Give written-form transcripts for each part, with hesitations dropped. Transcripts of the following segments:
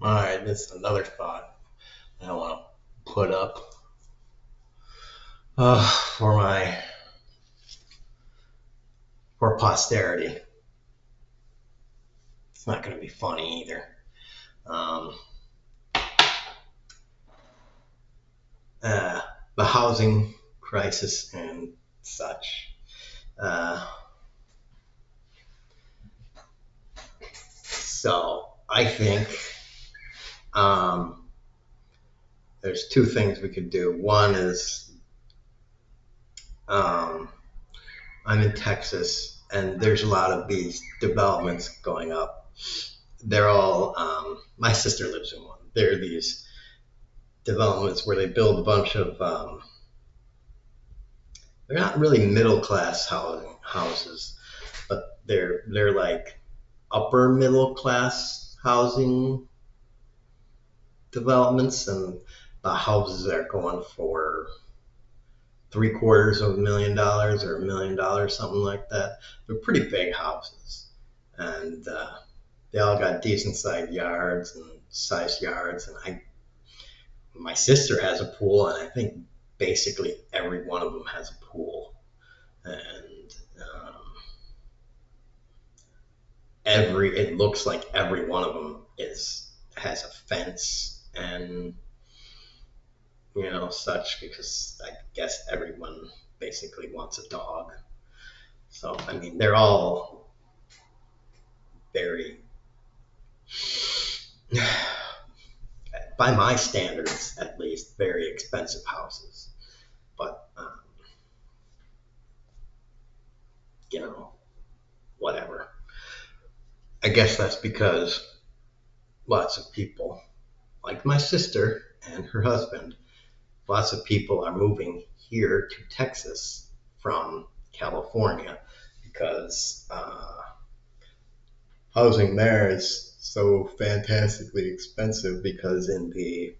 All right, this is another thought I want to put up for my for posterity. It's not going to be funny either. Um, uh, the housing crisis and such. Uh, so I think um, there's two things we could do. One is um, I'm in Texas, and there's a lot of these developments going up. They're all my sister lives in one. There are these developments where they build a bunch of they're not really middle class houses, but they're like upper middle class housing developments, and the houses are going for $750,000 or $1 million, something like that. They're pretty big houses, and they all got decent sized yards. And my sister has a pool, and I think basically every one of them has a pool, and every it looks like every one of them is has a fence and such, because I guess everyone basically wants a dog. So I mean, they're all very, by my standards at least, very expensive houses. But you know, whatever. I guess that's because lots of people, like my sister and her husband, lots of people are moving here to Texas from California because housing there is so fantastically expensive, because in the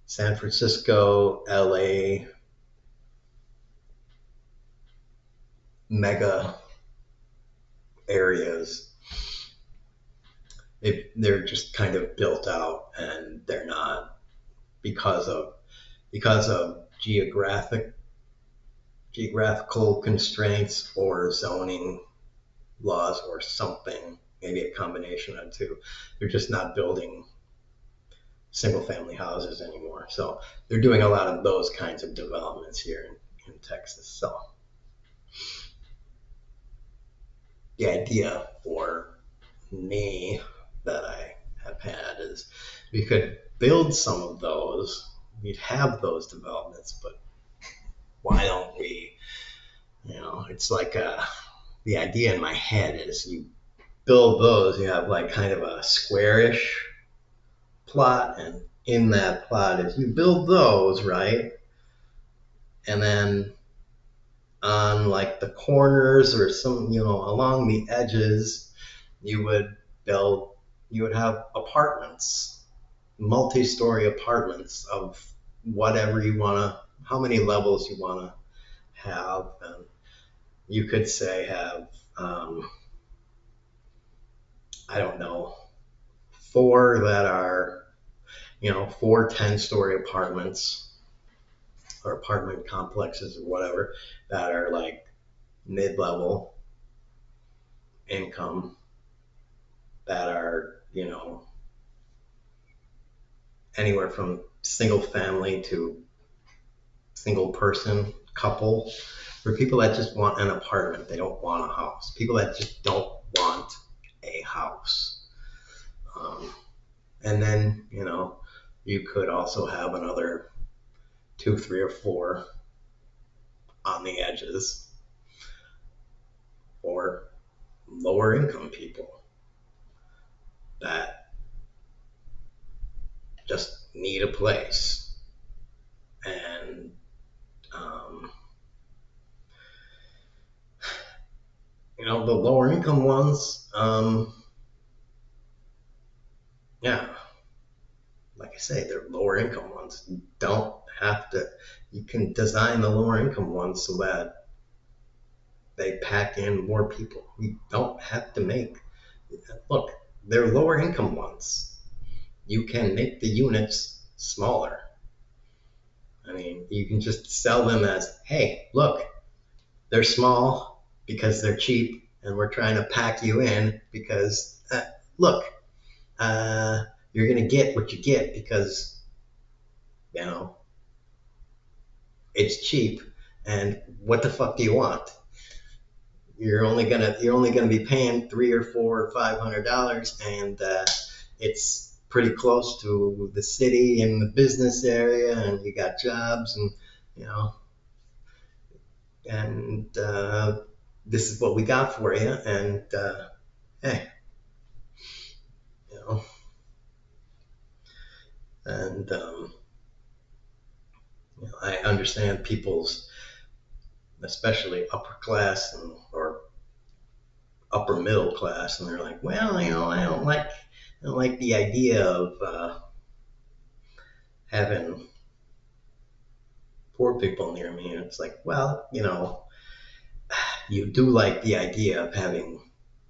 San Francisco, LA mega areas, they're just kind of built out, and they're not, because of geographical constraints or zoning laws or something, maybe a combination of two. They're just not building single family houses anymore. So they're doing a lot of those kinds of developments here in Texas. So the idea for me that I have had is we could build some of those. We'd have those developments, but why don't we? It's like the idea in my head is you build those, you have like kind of a squarish plot, and in that plot, if you build those right, and then on like the corners or some, along the edges, you would build, you would have apartments, multi-story apartments of whatever you want to, how many levels you want to have. And you could say have, I don't know, four that are, four 10-story apartments or apartment complexes or whatever that are like mid-level income, that are, anywhere from single family to single person couple, for people that just want an apartment. They don't want a house. People that just don't want a house. Um, and then, you could also have another two, three, or four on the edges for lower income people that just need a place. And um, the lower income ones, yeah, like I say, they're lower income ones. You don't have to. You can design the lower income ones so that they pack in more people. You don't have to make. Look, they're lower income ones. you can make the units smaller. I mean, you can just sell them as, hey, look, they're small because they're cheap, and we're trying to pack you in because, look, uh, you're going to get what you get because, you know, it's cheap. And what the fuck do you want? You're only gonna be paying $300 or $400 or $500, and it's pretty close to the city and the business area, and you got jobs, and you know, and this is what we got for you, and hey, you know, and I understand people's, especially upper class or upper middle class, and they're like, well, I don't like the idea of having poor people near me. And it's like, well, you do like the idea of having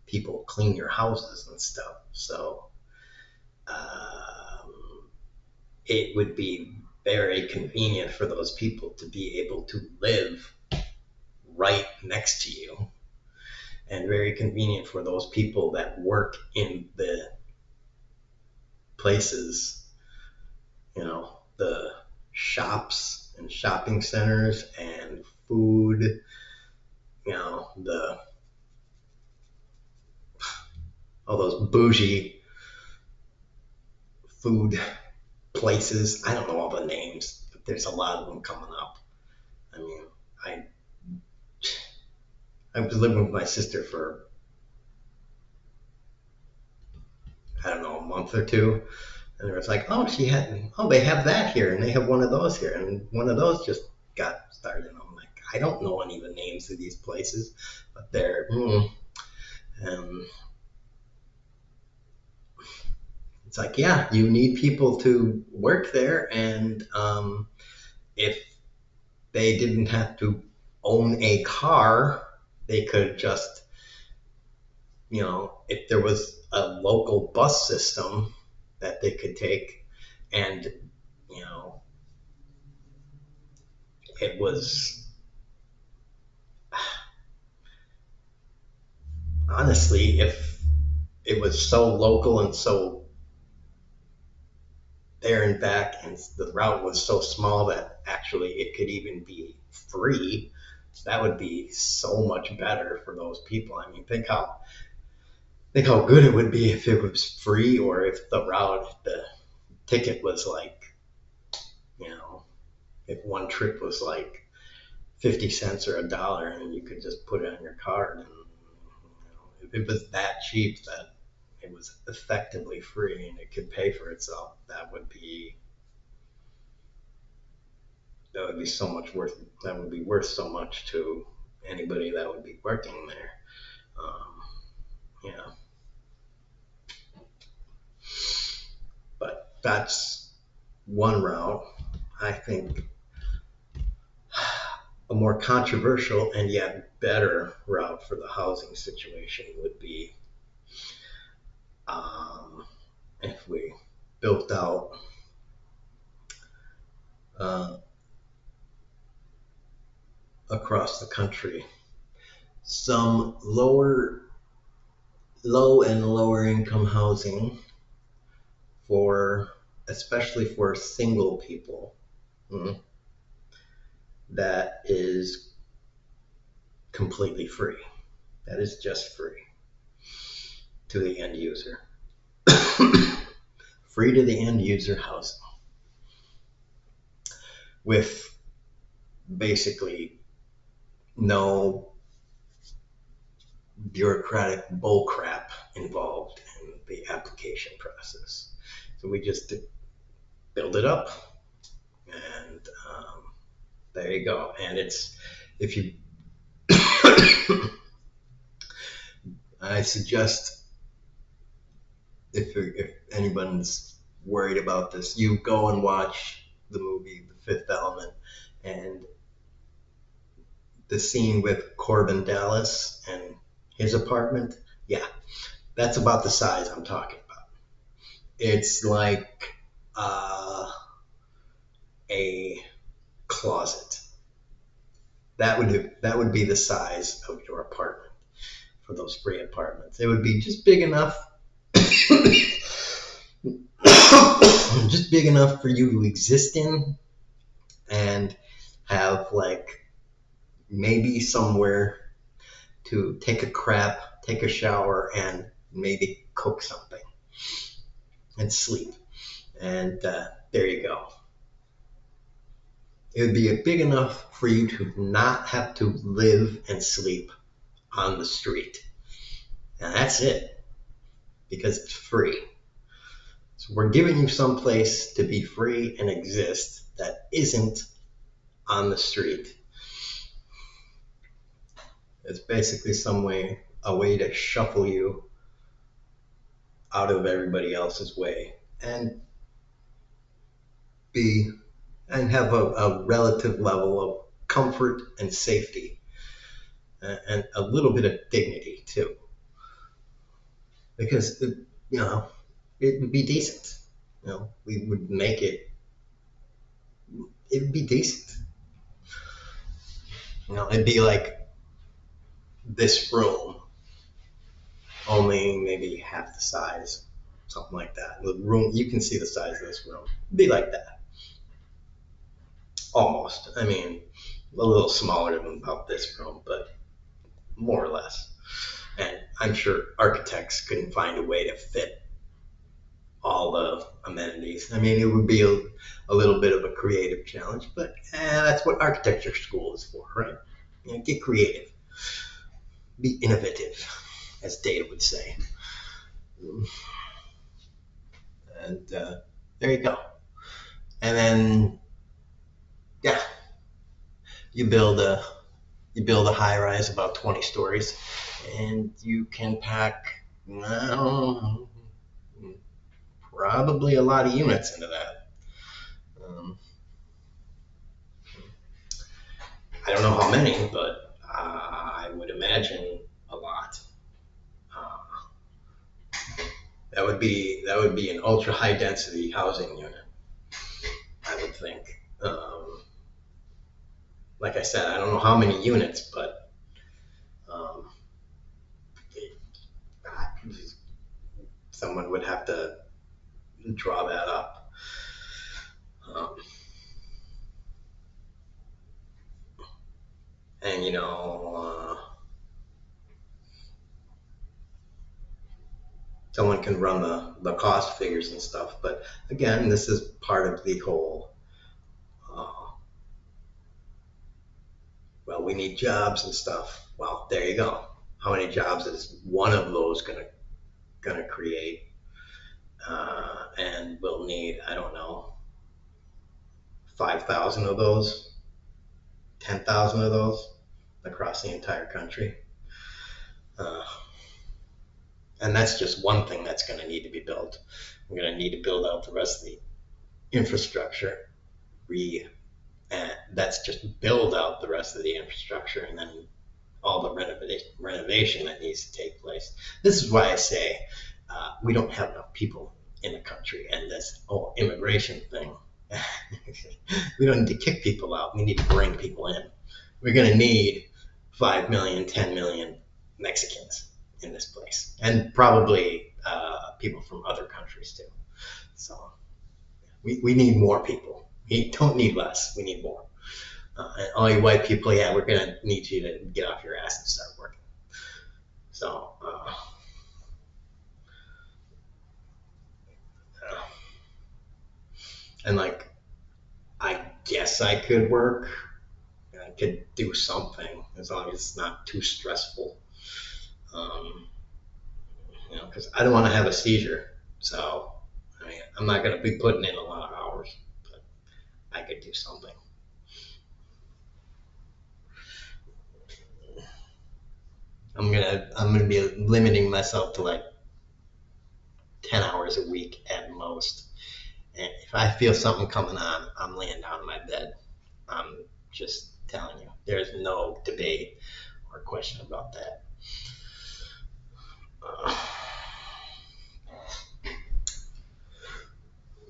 people clean your houses and stuff. So um, it would be very convenient for those people to be able to live right next to you, and very convenient for those people that work in the places, the shops and shopping centers and food, the all those bougie food places. I don't know all the names, but there's a lot of them coming up. I mean, I I was living with my sister for, I don't know, a month or two, and it was like, oh, they have that here, and they have one of those here, and one of those just got started. And I'm like, I don't know any of the names of these places, but and it's like, yeah, you need people to work there, and if they didn't have to own a car, they could just, if there was a local bus system that they could take, and, you know, it was, honestly, if it was so local and so there and back, and the route was so small that actually it could even be free, that would be so much better for those people. I mean, think how good it would be if it was free, or if the ticket was like, you know, if one trip was like 50 cents or $1, and you could just put it on your card. And if it was that cheap that it was effectively free and it could pay for itself, that would be so much worth. That would be worth so much to anybody that would be working there. Um, yeah, but that's one route. I think a more controversial and yet better route for the housing situation would be, um, if we built out uh, across the country some low and lower income housing for, especially for single people, mm, that is completely free. That is just free to the end user. Free to the end user housing with basically no bureaucratic bullcrap involved in the application process. So we just build it up, and there you go. And it's, if you, I suggest, if anyone's worried about this, you go and watch the movie The Fifth Element, and the scene with Corbin Dallas and his apartment. Yeah, that's about the size I'm talking about. It's like uh, a closet. That would be the size of your apartment for those free apartments. It would be just big enough, just big enough for you to exist in and have like maybe somewhere to take a crap, take a shower, and maybe cook something and sleep. And there you go. It would be big enough for you to not have to live and sleep on the street. And that's it, because it's free. So we're giving you some place to be free and exist that isn't on the street. It's basically a way to shuffle you out of everybody else's way and be and have a relative level of comfort and safety and a little bit of dignity too, because it would be decent. We would make it. It would be decent. It'd be like this room, only maybe half the size, something like that. The room, you can see the size of this room. It'd be like that, almost. I mean, a little smaller than about this room, but more or less. And I'm sure architects couldn't find a way to fit all the amenities. I mean, it would be a little bit of a creative challenge, but that's what architecture school is for, right? Get creative, be innovative, as Data would say. And there you go. And then, yeah, you build a high rise about 20 stories, and you can pack, well, probably a lot of units into that. I don't know how many, but I would imagine a lot. That would be an ultra high density housing unit, I would think. Like I said, I don't know how many units, but it, someone would have to draw that up. And someone can run the cost figures and stuff. But again, this is part of the whole. Well, we need jobs and stuff. Well, there you go. How many jobs is one of those gonna create? And we'll need, I don't know, 5,000 of those, 10,000 of those across the entire country. And that's just one thing that's going to need to be built. We're going to need to build out the rest of the infrastructure. And that's just build out the rest of the infrastructure, and then all the renovation that needs to take place. This is why I say we don't have enough people in the country, and this whole immigration thing. We don't need to kick people out. We need to bring people in. We're going to need 5 million, 10 million Mexicans in this place, and probably people from other countries too. So we need more people. We don't need less. We need more. And all you white people, yeah, we're going to need you to get off your ass and start working. So, and like, I guess I could work. I could do something as long as it's not too stressful. Because I don't want to have a seizure. So, I mean, I'm not going to be putting in a lot of hours, but I could do something. I'm gonna be limiting myself to like 10 hours a week at most. And if I feel something coming on, I'm laying down in my bed. I'm just telling you, there's no debate or question about that.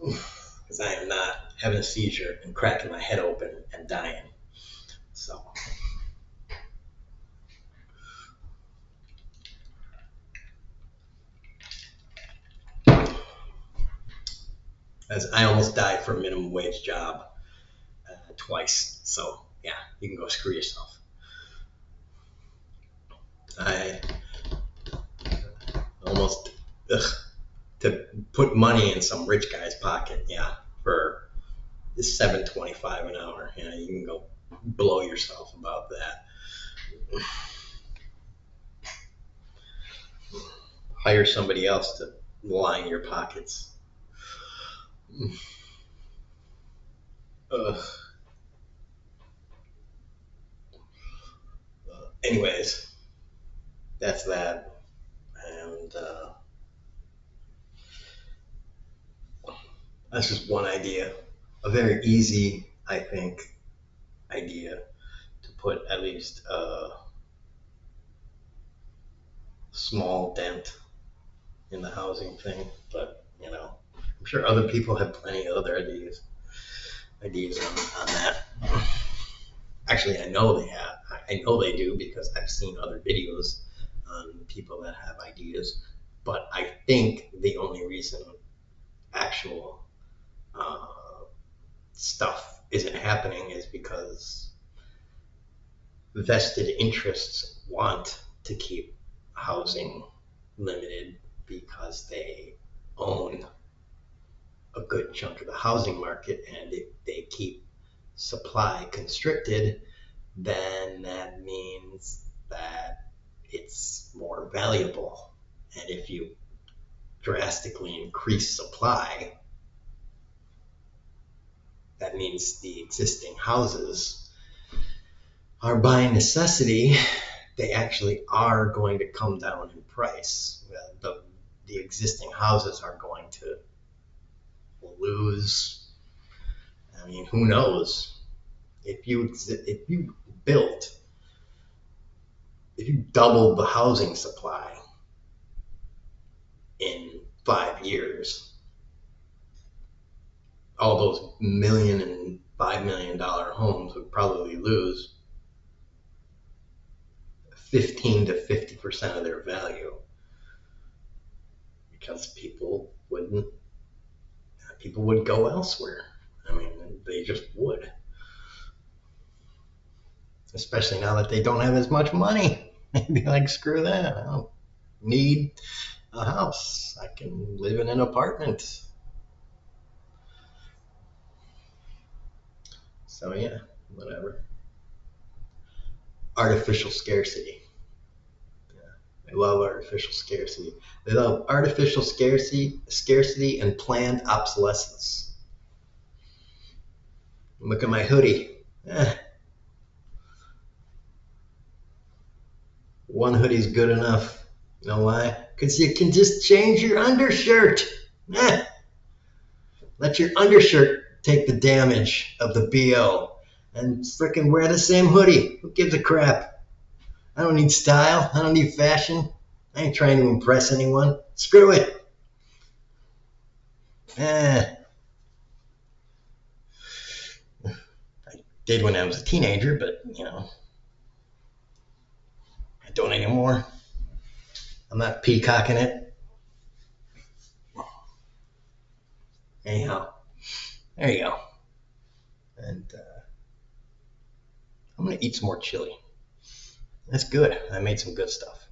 because I am not having a seizure and cracking my head open and dying. So, as I almost died for a minimum wage job twice. So, yeah, you can go screw yourself. I almost to put money in some rich guy's pocket. Yeah, for $7.25 an hour. Yeah, you can go blow yourself about that. Hire somebody else to line your pockets. Ugh. Anyways, that's that. And that's just one idea. A very easy, I think, idea to put at least a small dent in the housing thing. But, I'm sure other people have plenty of other ideas on that. Actually, I know they have. I know they do because I've seen other videos on people that have ideas. But I think the only reason actual uh, stuff isn't happening is because vested interests want to keep housing limited because they own a good chunk of the housing market, and if they keep supply constricted, then that means that it's more valuable. And if you drastically increase supply, that means the existing houses are by necessity, they actually are going to come down in price. The existing houses are going to lose. I mean, who knows? If you doubled the housing supply in 5 years, all those $1 million and $5 million homes would probably lose 15 to 50% of their value because people would go elsewhere. I mean, they just would. Especially now that they don't have as much money. They'd be like, screw that. I don't need a house. I can live in an apartment. So yeah, whatever. Artificial scarcity. They love artificial scarcity. They love artificial scarcity and planned obsolescence. Look at my hoodie. One hoodie's good enough. You know why? Because you can just change your undershirt. Let your undershirt take the damage of the BO and frickin' wear the same hoodie. Who gives a crap? I don't need style. I don't need fashion. I ain't trying to impress anyone. Screw it. I did when I was a teenager, but, I don't anymore. I'm not peacocking it. Anyhow, there you go. And I'm going to eat some more chili. That's good. I made some good stuff.